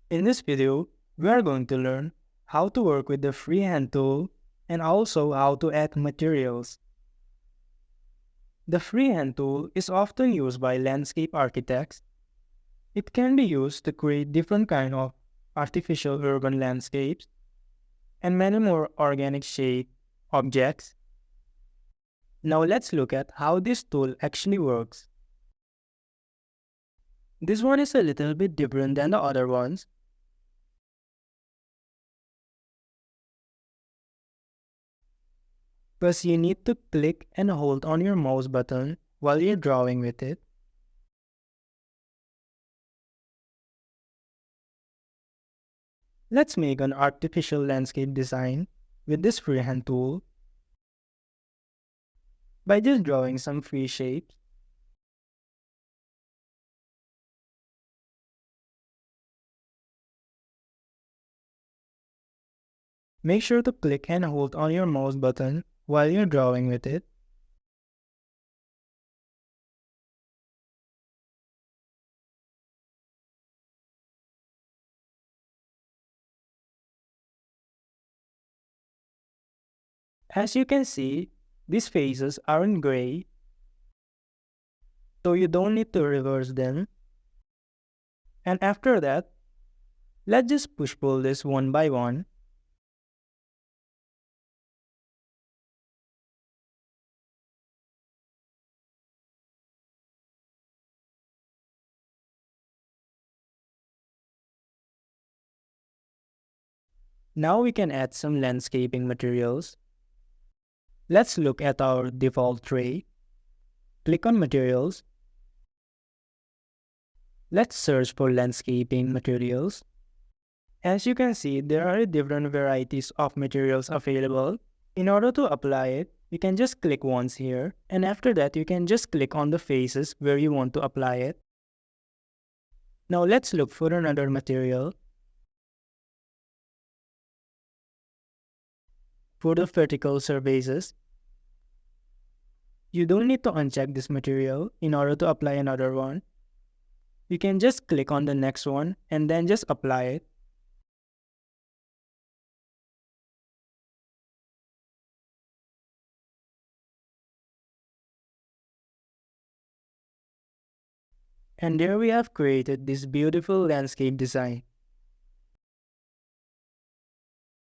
In this video, we are going to learn how to work with the freehand tool and also how to add materials. The freehand tool is often used by landscape architects. It can be used to create different kinds of artificial urban landscapes and many more organic shape objects. Now let's look at how this tool actually works. This one is a little bit different than the other ones. First, you need to click and hold on your mouse button while you're drawing with it. Let's make an artificial landscape design with this freehand tool by just drawing some free shapes. Make sure to click and hold on your mouse button while you're drawing with it. As you can see, these faces are in gray, so you don't need to reverse them. And after that, let's just push-pull this one by one. Now we can add some landscaping materials. Let's look at our default tray. Click on Materials. Let's search for landscaping materials. As you can see, there are different varieties of materials available. In order to apply it, you can just click once here, and after that you can just click on the faces where you want to apply it. Now let's look for another material. For the vertical surfaces, you don't need to uncheck this material in order to apply another one. You can just click on the next one and then just apply it. And there we have created this beautiful landscape design.